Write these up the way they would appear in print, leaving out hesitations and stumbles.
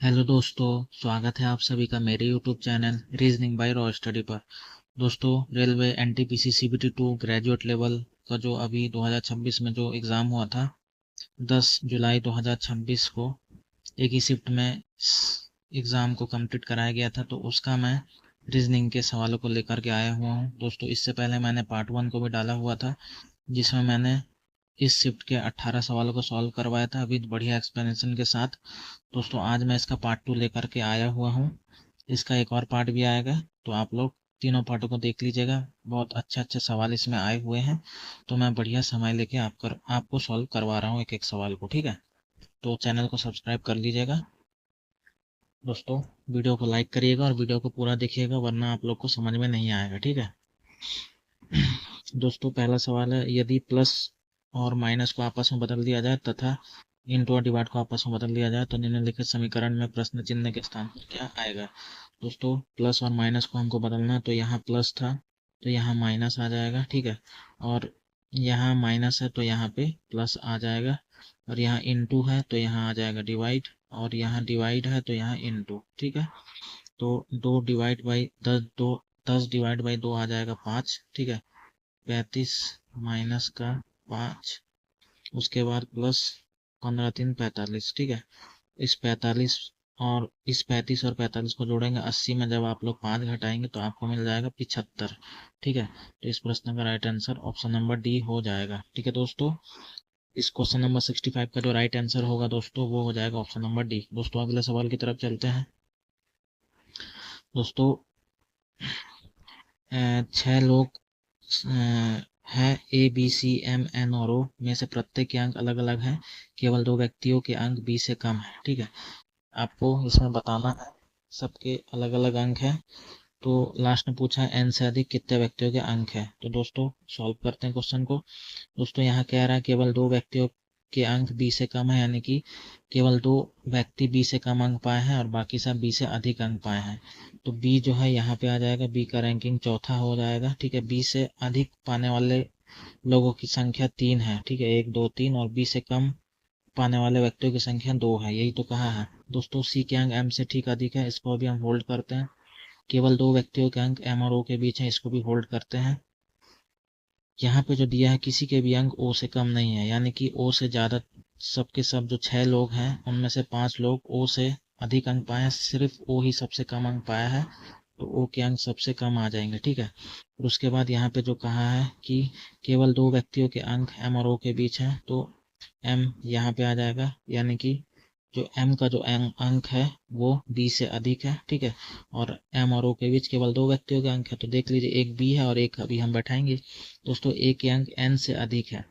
Hello दोस्तों, स्वागत है आप सभी का मेरे YouTube channel reasoning bye raw study पर। दोस्तों, railway NTPC CBT 2 graduate level का जो अभी 2026 में जो एग्ज़ाम हुआ था 10 जुलाई 2026 को एक ही शिफ्ट में एग्ज़ाम को कंप्लीट कराया गया था, तो उसका मैं रीजनिंग के सवालों को लेकर के आया हुआ हूँ। दोस्तों, इससे पहले मैंने पार्ट 1 को भी डाला हुआ था जिसमें मैंने इस शिफ्ट के 18 सवालों को सॉल्व करवाया था विद बढ़िया एक्सप्लेनेशन के साथ। दोस्तों, आज मैं इसका पार्ट 2 लेकर के आया हुआ हूँ। इसका एक और पार्ट भी आएगा, तो आप लोग तीनों पार्टों को देख लीजिएगा। बहुत अच्छे अच्छे सवाल इसमें आए हुए हैं, तो मैं बढ़िया समय लेके आपको सॉल्व करवा रहा हूँ एक एक सवाल को। ठीक है, तो चैनल को सब्सक्राइब कर लीजिएगा। दोस्तों, वीडियो को लाइक करिएगा और वीडियो को पूरा देखिएगा, वरना आप लोग को समझ में नहीं आएगा। ठीक है दोस्तों, पहला सवाल है, यदि प्लस और माइनस को आपस में बदल दिया जाए तथा इंटू और डिवाइड को आपस में बदल दिया जाए तो निम्नलिखित समीकरण में प्रश्न चिन्ह के स्थान पर क्या आएगा। दोस्तों, प्लस और माइनस को हमको बदलना, तो यहाँ प्लस था तो यहाँ माइनस आ जाएगा। ठीक है, और यहाँ माइनस है तो यहाँ पे प्लस आ जाएगा, और यहाँ इंटू है तो यहाँ आ जाएगा डिवाइड, और यहाँ डिवाइड है तो यहाँ इंटू। ठीक है, तो 2 डिवाइड बाई 10, 10 डिवाइड बाई 2 आ जाएगा 5। ठीक है, 35 माइनस का 5, उसके बाद प्लस 15 3 45। ठीक है, इस 45 और इस 35 और 45 को जोड़ेंगे 80 में, जब आप लोग 5 घटाएंगे तो आपको मिल जाएगा 75। ठीक है, तो इस प्रश्न का right answer option number D हो जाएगा। ठीक है दोस्तों, इस क्वेश्चन नंबर 65 का जो राइट आंसर होगा दोस्तों, वो हो जाएगा ऑप्शन नंबर डी। दोस्तों, अगले सवाल की तरफ चलते हैं। दोस्तों, 6 लोग है, A B C M N और ओ में से प्रत्येक के अंक अलग अलग हैं, केवल 2 व्यक्तियों के अंक बी से कम है। ठीक है, आपको इसमें बताना है सबके अलग अलग अंक हैं। तो लास्ट में पूछा है एन से अधिक कितने व्यक्तियों के अंक है। तो दोस्तों, सॉल्व करते हैं क्वेश्चन को। दोस्तों, यहाँ कह रहा है केवल 2 व्यक्तियों के अंक बी से कम है, यानी कि केवल 2 व्यक्ति बी से कम अंक पाए हैं और बाकी सब बी से अधिक अंक पाए हैं। तो बी जो है यहाँ पे आ जाएगा, बी का रैंकिंग चौथा हो जाएगा। ठीक है, बी से अधिक पाने वाले लोगों की संख्या 3 है। ठीक है, 1 2 3, और बी से कम पाने वाले व्यक्तियों की संख्या 2 है, यही तो कहा है। दोस्तों, सी के अंक एम से ठीक अधिक है, इसको भी हम होल्ड करते हैं। केवल 2 व्यक्तियों के अंक एम और ओ के बीच हैं, इसको भी होल्ड करते हैं। यहाँ पे जो दिया है किसी के भी अंक ओ से कम नहीं है, यानी कि ओ से ज़्यादा, सबके सब जो 6 लोग हैं उनमें से 5 लोग ओ से अधिक अंक पाए हैं, सिर्फ ओ ही सबसे कम अंक पाया है, तो ओ के अंक सबसे कम आ जाएंगे। ठीक है, और उसके बाद यहाँ पे जो कहा है कि केवल 2 व्यक्तियों के अंक एम और ओ के बीच हैं, तो एम यहाँ पे आ जाएगा, यानी कि जो एम का जो अंक है वो बी से अधिक है। ठीक है, और एम और ओ के बीच केवल 2 व्यक्तियों के अंक है, तो देख लीजिए एक बी है और एक अभी हम बैठाएंगे। दोस्तों, ए के अंक एन से अधिक है,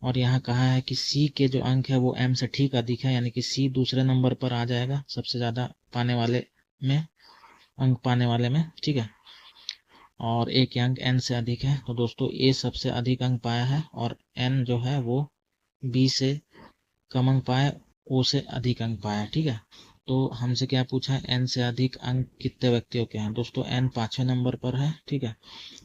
और यहाँ कहा है कि सी के जो अंक है वो एम से ठीक अधिक है, यानी कि सी दूसरे नंबर पर आ जाएगा सबसे ज़्यादा पाने वाले में, अंक पाने वाले में। ठीक है, और ए के अंक एन से अधिक है, तो दोस्तों ए सबसे अधिक अंक पाया है और एन जो है वो बी से कम अंक पाए, ओ से अधिक अंक पाया। ठीक है, तो हमसे क्या पूछा है, एन से अधिक अंक कितने व्यक्तियों के हैं। दोस्तों, एन 5वें नंबर पर है। ठीक है,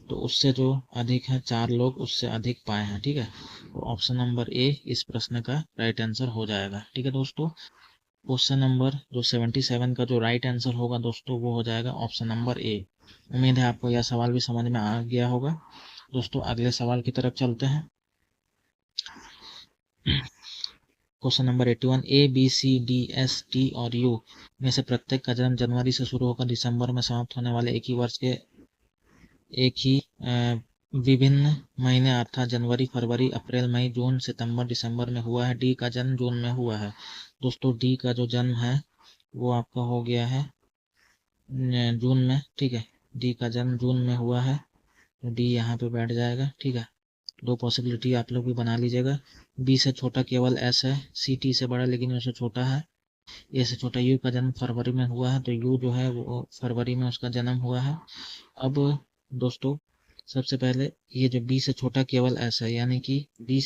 तो उससे जो अधिक है 4 लोग उससे अधिक पाए हैं। ठीक है, तो ऑप्शन नंबर ए इस प्रश्न का राइट आंसर हो जाएगा। ठीक है दोस्तों, क्वेश्चन नंबर जो 77 का जो राइट आंसर होगा दोस्तों, वो हो जाएगा ऑप्शन नंबर ए। उम्मीद है आपको यह सवाल भी समझ में आ गया होगा। दोस्तों, अगले सवाल की तरफ चलते हैं। Question number 81, A B C D S T और यू में से प्रत्येक का जन्म जनवरी से शुरू होकर दिसंबर में समाप्त होने वाले एक ही वर्ष के एक ही विभिन्न महीने अर्थात जनवरी फरवरी अप्रैल मई जून सितंबर दिसंबर में हुआ है। डी का जन्म जून में हुआ है। दोस्तों, डी का जो जन्म है वो आपका हो गया है जून में। ठीक है, डी का जन्म जून में हुआ है, तो डी यहाँ पे बैठ जाएगा। ठीक है, 2 पॉसिबिलिटी आप लोग भी बना लीजिएगा। बी से छोटा केवल एस है, सी टी से बड़ा लेकिन उससे छोटा है, ए से छोटा। यू का जन्म फरवरी में हुआ है, तो यू जो है वो फरवरी में उसका जन्म हुआ है। अब दोस्तों, सबसे पहले ये जो बी से छोटा केवल एस है, यानी कि बी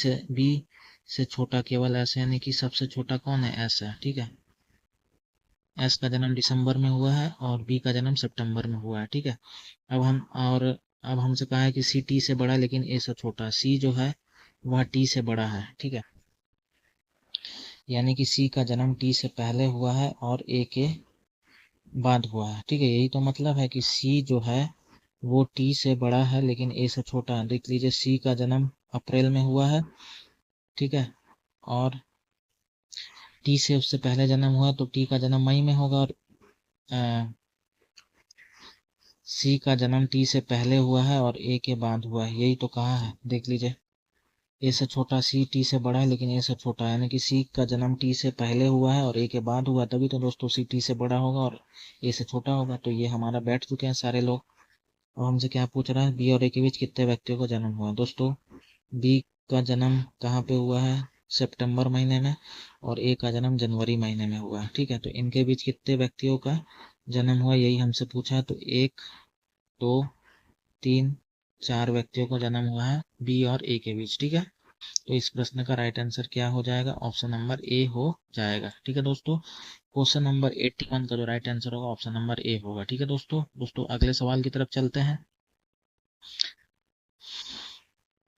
से छोटा केवल एस है, यानी कि सबसे छोटा कौन है, एस है। ठीक है, एस का जन्म दिसंबर में हुआ है और बी का जन्म सितंबर में हुआ है। ठीक है, अब हमसे कहा है कि सी टी से बड़ा लेकिन ए से छोटा। सी जो है वह टी से बड़ा है। ठीक है, यानी कि सी का जन्म टी से पहले हुआ है और ए के बाद हुआ है। ठीक है, यही तो मतलब है कि सी जो है वो टी से बड़ा है लेकिन ए से छोटा है। देख लीजिए, सी का जन्म अप्रैल में हुआ है, ठीक है, और टी से उससे पहले जन्म हुआ तो टी का जन्म मई में होगा, और सी का जन्म टी से पहले हुआ है और ए के बाद हुआ है। यही तो कहा है, देख लीजिए, ए से छोटा, सी टी से बड़ा है लेकिन ए से छोटा है, यानी कि सी का जन्म टी से पहले हुआ है और ए के बाद हुआ, तभी तो दोस्तों सी टी से बड़ा होगा और ए से छोटा होगा। तो ये हमारा बैठ चुके हैं सारे लोग। अब हमसे क्या पूछ रहा है, बी और ए के बीच कितने व्यक्तियों का जन्म हुआ। दोस्तों, बी का जन्म कहाँ पे हुआ है, सितंबर महीने में, और ए का जन्म जनवरी महीने में हुआ है। ठीक है, तो इनके बीच कितने व्यक्तियों का जन्म हुआ, यही हमसे पूछा है। तो 1 2 3 4 व्यक्तियों का जन्म हुआ है बी और ए के बीच। ठीक है, तो इस प्रश्न का राइट आंसर क्या हो जाएगा, ऑप्शन नंबर ए हो जाएगा। ठीक है दोस्तों, क्वेश्चन नंबर 81 का जो राइट आंसर होगा ऑप्शन नंबर ए होगा। ठीक है दोस्तों अगले सवाल की तरफ चलते हैं।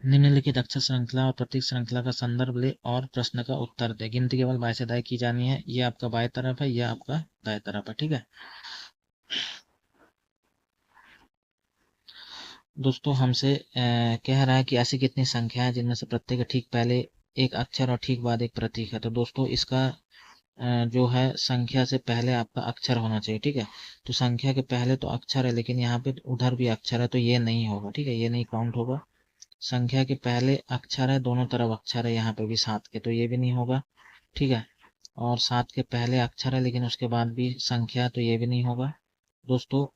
निम्नलिखित अक्षर श्रृंखला और प्रतीक श्रृंखला का संदर्भ ले और प्रश्न का उत्तर दे। गिनती केवल बाएं से दाएं की जानी है। ये आपका बाएं तरफ है, यह आपका दाएं तरफ है। ठीक है दोस्तों, हमसे कह रहा है कि ऐसी कितनी संख्या है जिनमें से प्रत्येक ठीक पहले एक अक्षर और ठीक बाद एक प्रतीक है। तो दोस्तों, इसका जो है संख्या से पहले आपका अक्षर होना चाहिए। ठीक है, तो संख्या के पहले तो अक्षर है लेकिन यहाँ पे उधर भी अक्षर है, तो ये नहीं होगा। ठीक है, ये नहीं काउंट होगा। संख्या के पहले अक्षर है, दोनों तरफ अक्षर है, यहाँ पे भी 7 के, तो ये भी नहीं होगा। ठीक है, और 7 के पहले अक्षर है लेकिन उसके बाद भी संख्या, तो ये भी नहीं होगा। दोस्तों,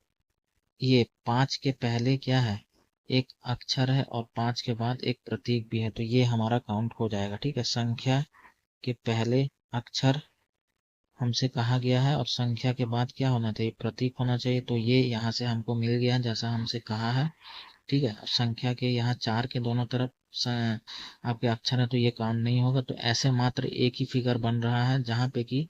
ये 5 के पहले क्या है, एक अक्षर है, और 5 के बाद एक प्रतीक भी है, तो ये हमारा काउंट हो जाएगा। ठीक है, संख्या के पहले अक्षर हमसे कहा गया है और संख्या के बाद क्या होना चाहिए, प्रतीक होना चाहिए, तो ये यहाँ से हमको मिल गया जैसा हमसे कहा है। ठीक है, संख्या के यहाँ 4 के दोनों तरफ आपके अक्षर है, तो ये काम नहीं होगा। तो ऐसे मात्र एक ही फिगर बन रहा है जहाँ पे कि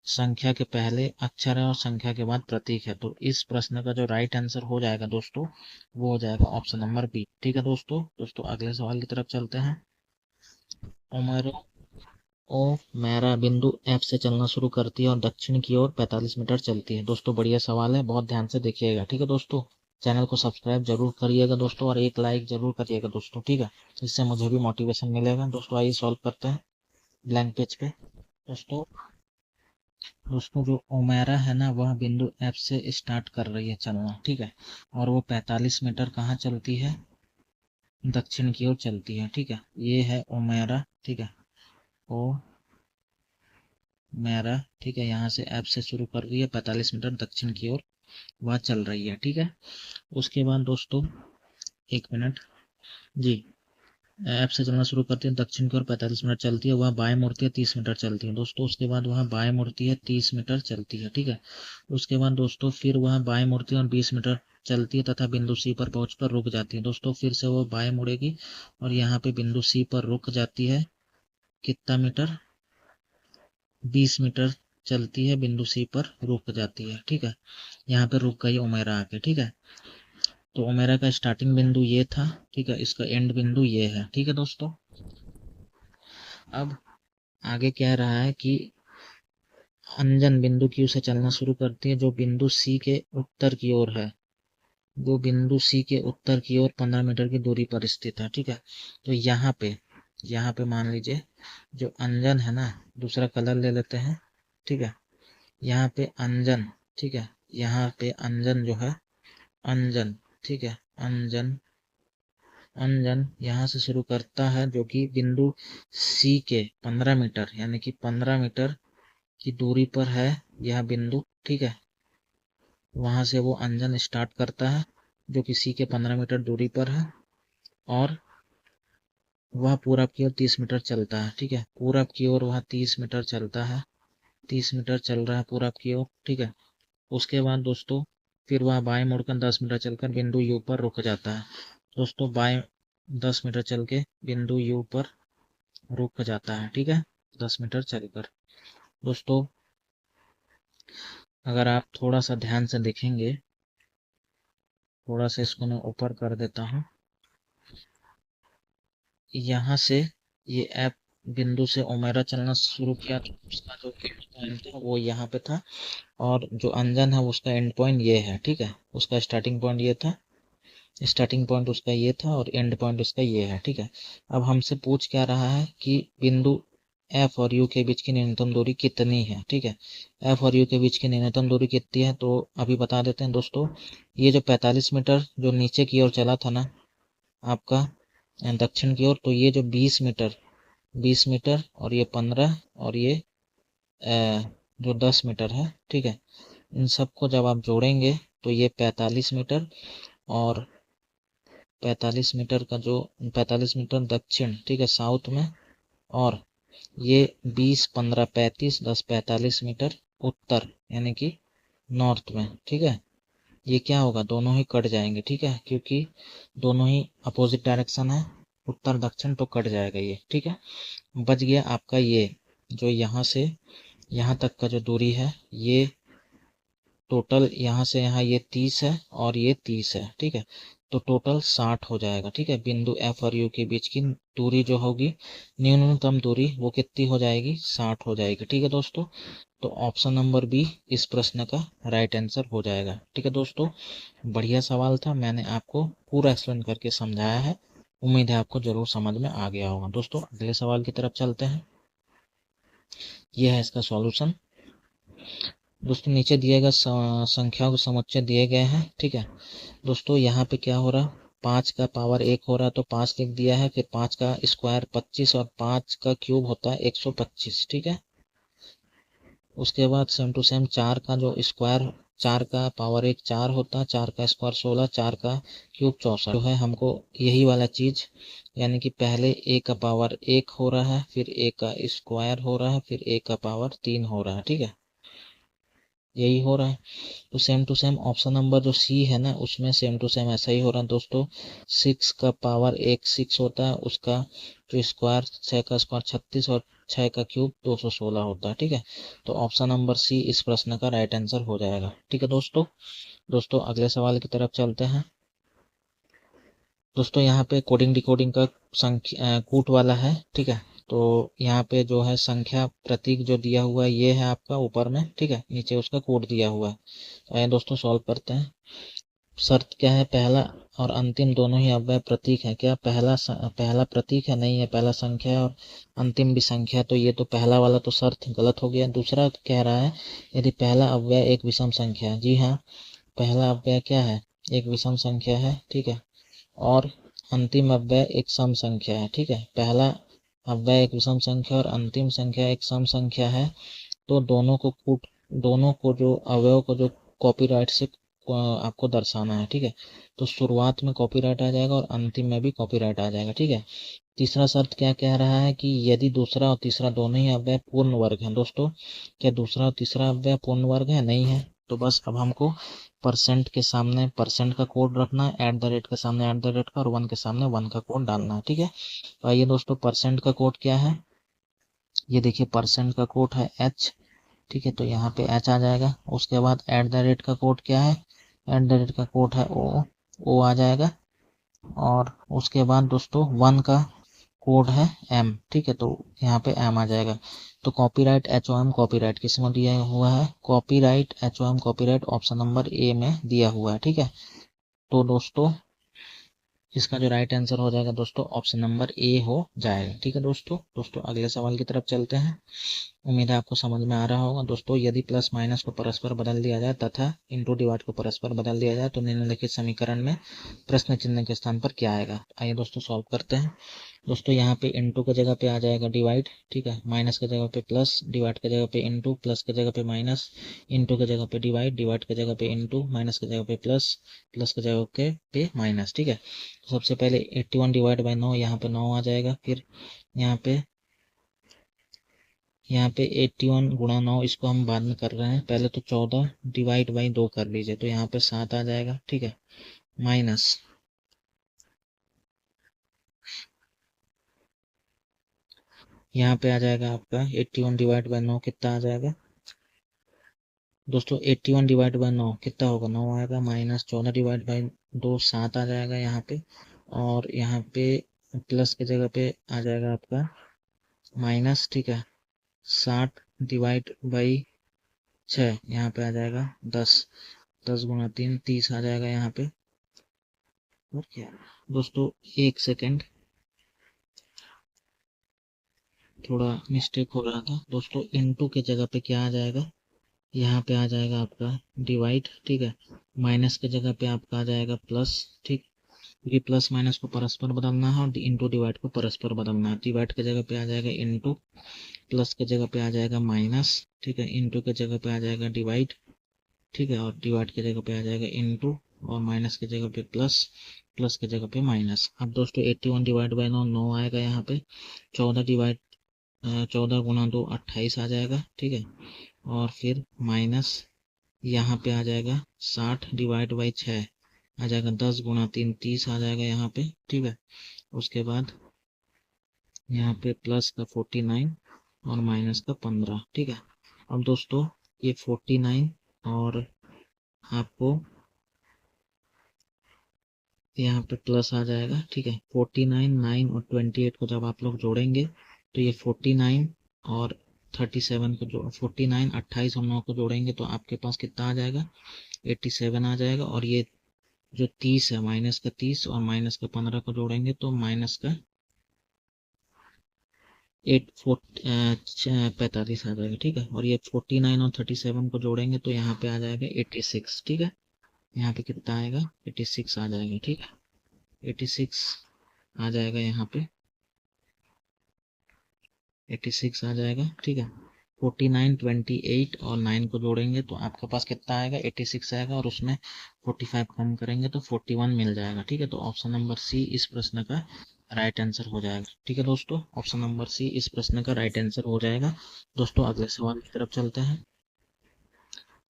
संख्या के पहले अक्षर है और संख्या के बाद प्रतीक है। तो इस प्रश्न का जो राइट आंसर हो जाएगा दोस्तों, वो हो जाएगा ऑप्शन नंबर बी। ठीक है दोस्तों अगले सवाल की तरफ चलते हैं। उमर ओ मैरा बिंदु एफ से चलना शुरू करती है और दक्षिण की ओर 45 मीटर चलती है। दोस्तों, बढ़िया सवाल है, बहुत ध्यान से देखिएगा। ठीक है दोस्तों, चैनल को सब्सक्राइब जरूर करिएगा दोस्तों, और एक लाइक जरूर करिएगा दोस्तों। ठीक है, इससे मुझे भी मोटिवेशन मिलेगा। दोस्तों, आइए सॉल्व करते हैं ब्लैंक पेज पे। दोस्तों जो ओमेरा है ना, वह बिंदु एफ से स्टार्ट कर रही है चलना। ठीक है, और वो 45 मीटर कहाँ चलती है, दक्षिण की ओर चलती है। ठीक है, ये है ओमेरा। ठीक है, ओ मेरा, ठीक है, यहाँ से एफ से शुरू कर रही है, 45 मीटर दक्षिण की ओर वह चल रही है। ठीक है, उसके बाद दोस्तों, एक मिनट जी, एफ से चलना शुरू करती है, दक्षिण की ओर 45 मिनट चलती है, वह बाएं मुड़ती है, 30 मीटर चलती है। दोस्तों, उसके बाद वह बाएं मुड़ती है, 30 मीटर चलती है। ठीक है, उसके बाद दोस्तों फिर वह बाएं मुड़ती है और 20 मीटर चलती है तथा बिंदु सी पर पहुंचकर रुक जाती है। दोस्तों, फिर से वो बाएं मुड़ेगी और यहाँ पे बिंदु सी पर रुक जाती है। कितना मीटर, 20 मीटर चलती है, बिंदु सी पर रुक जाती है। ठीक है, यहाँ पे रुक गई ओमेरा आके। ठीक है, तो ओमेरा का स्टार्टिंग बिंदु ये था। ठीक है, इसका एंड बिंदु ये है। ठीक है दोस्तों, अब आगे कह रहा है कि अंजन बिंदु क्यू से चलना शुरू करती है, जो बिंदु सी के उत्तर की ओर है, वो बिंदु सी के उत्तर की ओर 15 मीटर की दूरी पर स्थित है। ठीक है, तो यहाँ पे मान लीजिए जो अंजन है ना, दूसरा कलर ले लेते हैं। ठीक है, यहाँ पे अंजन, ठीक है, यहाँ पे अंजन जो है, अंजन, ठीक है, अंजन, अंजन यहाँ से शुरू करता है, जो कि बिंदु सी के 15 मीटर, यानी कि 15 मीटर की दूरी पर है यह बिंदु। ठीक है, वहां से वो अंजन स्टार्ट करता है, जो कि सी के 15 मीटर दूरी पर है, और वह पूरब की ओर 30 मीटर चलता है। ठीक है, पूरब की ओर वह 30 मीटर चलता है, 30 मीटर चल रहा है पूरब की ओर। ठीक है, उसके बाद दोस्तों फिर वह बाएं मुड़कर 10 मीटर चलकर बिंदु यू पर रुक जाता है। दोस्तों, बाएं 10 मीटर चल के बिंदु यू पर रुक जाता है। ठीक है, 10 मीटर चलकर। दोस्तों, अगर आप थोड़ा सा ध्यान से देखेंगे, थोड़ा सा इसको मैं ऊपर कर देता हूँ, यहाँ से ये एफ बिंदु से ओमेरा चलना शुरू किया तो उसका जो एंड पॉइंट था वो यहाँ पे था, और जो अंजन है उसका एंड पॉइंट ये है, ठीक है। उसका स्टार्टिंग पॉइंट ये था, स्टार्टिंग पॉइंट उसका ये था और एंड पॉइंट उसका ये है, ठीक है। अब हमसे पूछ क्या रहा है कि बिंदु एफ और यू के बीच की न्यूनतम दूरी कितनी है, ठीक है। एफ और यू के बीच की न्यूनतम दूरी कितनी है तो अभी बता देते हैं दोस्तों। ये जो 45 मीटर जो नीचे की ओर चला था ना आपका दक्षिण की ओर, तो ये जो 20 मीटर और ये 15 और ये जो 10 मीटर है, ठीक है। इन सबको जब आप जोड़ेंगे तो ये 45 मीटर, और 45 मीटर का जो 45 मीटर दक्षिण, ठीक है, साउथ में, और ये 20 15 35 10 45 मीटर उत्तर यानी कि नॉर्थ में, ठीक है। ये क्या होगा, दोनों ही कट जाएंगे, ठीक है, क्योंकि दोनों ही अपोजिट डायरेक्शन है, उत्तर दक्षिण, तो कट जाएगा ये, ठीक है। बच गया आपका ये जो यहाँ से यहाँ तक का जो दूरी है, ये टोटल यहाँ से यहाँ ये 30 है और ये 30 है, ठीक है। तो टोटल 60 हो जाएगा, ठीक है। बिंदु एफ और यू के बीच की दूरी जो होगी, न्यूनतम दूरी, वो कितनी हो जाएगी, 60 हो जाएगी, ठीक है दोस्तों। तो ऑप्शन नंबर बी इस प्रश्न का राइट आंसर हो जाएगा, ठीक है दोस्तों। बढ़िया सवाल था, मैंने आपको पूरा एक्सप्लेन करके समझाया है। उम्मीद है आपको जरूर समझ में आ गया होगा। दोस्तों अगले सवाल की तरफ चलते हैं। यह है इसका सॉल्यूशन। दोस्तों नीचे दिए गए संख्याओं के समुच्चय दिए गए हैं, ठीक है। दोस्तों यहाँ पे क्या हो रहा, 5 का पावर 1 हो रहा है तो 5 लिख दिया है, फिर 5 का स्क्वायर 25 और 5 का क्यूब होता है 125, ठीक है। उसके बाद सेम टू सेम 4 का जो स्क्वायर, 4 का पावर 1 4 होता है, 4 का स्क्वायर 16, 4 का क्यूब 64, जो है हमको यही वाला चीज, यानी कि पहले ए का पावर 1 हो रहा है, फिर ए का स्क्वायर हो रहा है, फिर ए का पावर 3 हो रहा है, ठीक है। यही हो रहा है। तो same to same option number जो सी है ना, उसमें सेम टू सेम ऐसा ही हो रहा है दोस्तों। 6 का पावर 1 6 होता है, उसका जो स्क्वायर 6 का स्क्वायर 36 और 6 का क्यूब 216 होता है, ठीक है। तो ऑप्शन नंबर सी इस प्रश्न का राइट आंसर हो जाएगा, ठीक है दोस्तों। दोस्तों अगले सवाल की तरफ चलते हैं। दोस्तों यहाँ पे कोडिंग डिकोडिंग का संख्या कूट वाला है, ठीक है। तो यहाँ पे जो है संख्या प्रतीक जो दिया हुआ है ये है आपका ऊपर में, ठीक है, नीचे उसका कोड दिया हुआ है। तो आइए दोस्तों सॉल्व करते हैं। शर्त क्या है, पहला और अंतिम दोनों ही अव्यय प्रतीक है क्या, पहला प्रतीक है, नहीं है, पहला संख्या है और अंतिम भी संख्या है, तो ये तो पहला वाला तो शर्त गलत हो गया। दूसरा कह रहा है यदि पहला अव्यय एक विषम संख्या है, जी हाँ, पहला अव्यय क्या है, एक विषम संख्या है, ठीक है, और अंतिम अव्यय एक सम संख्या है, ठीक है। पहला अव्यय एक विषम संख्या और अंतिम संख्या एक सम संख्या है, तो दोनों को जो अवयव को जो कॉपीराइट से आपको दर्शाना है, ठीक है। तो शुरुआत में कॉपीराइट आ जाएगा और अंतिम में भी कॉपीराइट आ जाएगा, ठीक है। तीसरा शर्त क्या कह रहा है कि यदि दूसरा और तीसरा दोनों ही अव्यय पूर्ण वर्ग हैं। दोस्तों क्या दूसरा और तीसरा अव्यय पूर्ण वर्ग है, नहीं है, तो बस अब हमको परसेंट के सामने परसेंट का कोड रखना है, एट द रेट के सामने एट द रेट का, और वन के सामने वन का कोड डालना है, ठीक है। तो आइए दोस्तों परसेंट का कोड क्या है, ये देखिए परसेंट का कोड है एच, ठीक है, तो यहाँ पे एच आ जाएगा। उसके बाद एट द रेट का कोड क्या है, एट द रेट का कोड है ओ आ जाएगा। और उसके बाद दोस्तों वन का कोड है एम, ठीक है, तो यहाँ पे एम आ जाएगा। तो copyright H O M copyright किस में दिया हुआ है, copyright H O M copyright option number A में दिया हुआ है, ठीक है। तो दोस्तों इसका जो राइट आंसर हो जाएगा दोस्तों ऑप्शन नंबर ए हो जाएगा, ठीक है दोस्तों अगले सवाल की तरफ चलते हैं। उम्मीद है आपको समझ में आ रहा होगा। दोस्तों यदि प्लस माइनस को परस्पर बदल दिया जाए तथा इंटू डिवाइड को परस्पर बदल दिया जाए तो निम्नलिखित समीकरण में प्रश्न चिन्ह के स्थान पर क्या आएगा। आइए दोस्तों सॉल्व करते हैं। दोस्तों यहाँ पे इंटू की जगह पे आ जाएगा डिवाइड, ठीक है, माइनस की जगह पे प्लस, डिवाइड की जगह पे इंटू, प्लस की जगह पे माइनस, इंटू की जगह पे डिवाइड, डिवाइड की जगह पे इंटू, माइनस की जगह पे प्लस, प्लस की जगह पे माइनस, ठीक है। तो सबसे पहले 81 डिवाइड बाई 9, यहाँ पे 9 आ जाएगा। फिर यहाँ पे 81 गुणा 9, इसको हम बाद में कर रहे हैं, पहले तो 14 डिवाइड बाई 2 कर लीजिए, तो यहाँ पे 7 आ जाएगा, ठीक है, माइनस यहाँ पे आ जाएगा आपका 81 डिवाइड बाई 9 कितना आ जाएगा दोस्तों, 81 डिवाइड बाई 9 कितना होगा, 9 आएगा, माइनस 14 डिवाइड बाई 2 7 आ जाएगा यहाँ पे, और यहाँ पे प्लस की जगह पे आ जाएगा आपका माइनस, ठीक है, 60 डिवाइड बाई 6, यहाँ पे आ जाएगा 10, 10 गुणा 3 30 आ जाएगा यहाँ पे। और क्या दोस्तों, एक सेकेंड, थोड़ा मिस्टेक हो रहा था दोस्तों। इनटू के जगह पे क्या आ जाएगा, यहाँ पे आ जाएगा आपका डिवाइड, ठीक है, माइनस के जगह पे आपका आ जाएगा प्लस, ठीक, क्योंकि प्लस माइनस को परस्पर बदलना है और इंटू डिवाइड को परस्पर बदलना है। डिवाइड के जगह पे आ जाएगा इंटू, प्लस के जगह पे आ जाएगा माइनस, ठीक है, इंटू के जगह पे आ जाएगा डिवाइड, ठीक है, और डिवाइड की जगह पे आ जाएगा इंटू, और माइनस की जगह पे प्लस, प्लस की जगह पे माइनस। अब दोस्तों 81 डिवाइड बाई 9 9 आएगा यहाँ पे। 14 डिवाइड 14 गुना 2 28 आ जाएगा, ठीक है, और फिर माइनस यहाँ पे आ जाएगा 60 डिवाइड बाई 6 आ जाएगा 10 गुना 3 30 आ जाएगा यहाँ पे, ठीक है। उसके बाद यहाँ पे प्लस का 49 और माइनस का 15, ठीक है। अब दोस्तों ये 49 और आपको यहाँ पे प्लस आ जाएगा, ठीक है। 49 9 और 28 को जब आप लोग जोड़ेंगे तो ये 49 और 37 को जो 49 28 और 9 को जोड़ेंगे तो आपके पास कितना आ जाएगा, 87 आ जाएगा। और ये जो 30 है, माइनस का 30 और माइनस का 15 को जोड़ेंगे तो माइनस का 45 आ जाएगा, ठीक है। और ये 49 और 37 को जोड़ेंगे तो यहाँ पे आ जाएगा 86, ठीक है। यहाँ पे कितना आएगा, 86 आ जाएगा, ठीक है, 86 आ जाएगा यहाँ पे, 86 आ जाएगा, ठीक है। 49 28 और 9 को जोड़ेंगे तो आपके पास कितना आएगा, 86 आएगा, और उसमें 45 कम करेंगे तो 41 मिल जाएगा, ठीक है। तो ऑप्शन नंबर सी इस प्रश्न का राइट आंसर हो जाएगा, ठीक है दोस्तों। ऑप्शन नंबर सी इस प्रश्न का राइट आंसर हो जाएगा। दोस्तों अगले सवाल की तरफ चलते हैं।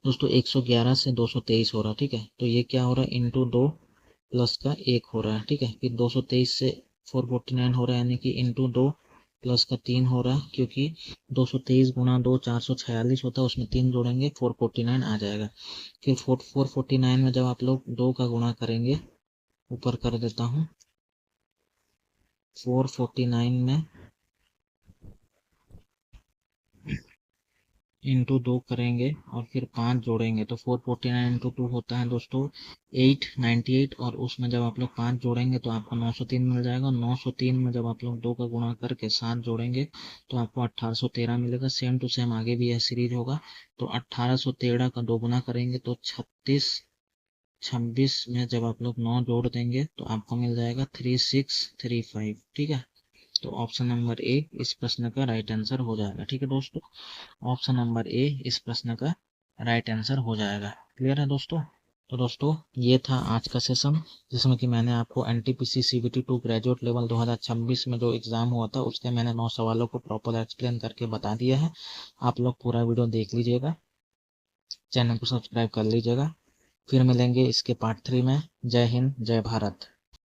दोस्तों 111 से 223 हो रहा, ठीक है, तो ये क्या हो रहा है, इंटू 2 प्लस का 1 हो रहा है, ठीक है। फिर 223 से 449 हो रहा है, यानी कि इंटू 2 प्लस का 3 हो रहा है, क्योंकि 223 गुणा 2 446 होता है, उसमें 3 जोड़ेंगे 449 आ जाएगा। फिर 449 में जब आप लोग 2 का गुणा करेंगे, ऊपर कर देता हूँ, 449 में इंटू 2 करेंगे और फिर 5 जोड़ेंगे तो 449 इंटू 2 होता है दोस्तों 898, और उसमें जब आप लोग 5 जोड़ेंगे तो आपको 903 मिल जाएगा। 903 में जब आप लोग 2 का गुणा करके 7 जोड़ेंगे तो आपको 1813 मिलेगा। सेम टू सेम आगे भी यह सीरीज होगा। तो 1813 का 2 गुना करेंगे तो 26 में जब आप लोग 9 जोड़ देंगे तो आपको मिल जाएगा 3635, ठीक है। तो ऑप्शन नंबर ए इस प्रश्न का राइट आंसर हो जाएगा, ठीक है दोस्तों। ऑप्शन नंबर ए इस प्रश्न का राइट आंसर हो जाएगा। क्लियर है दोस्तों। तो दोस्तों ये था आज का सेशन, जिसमें कि मैंने आपको एनटीपीसी सीबीटी 2 ग्रेजुएट लेवल 2026 में जो एग्जाम हुआ था उसके मैंने 9 सवालों को प्रॉपर एक्सप्लेन करके बता दिया है। आप लोग पूरा वीडियो देख लीजिएगा, चैनल को सब्सक्राइब कर लीजिएगा। फिर मिलेंगे इसके पार्ट 3 में। जय हिंद, जय भारत।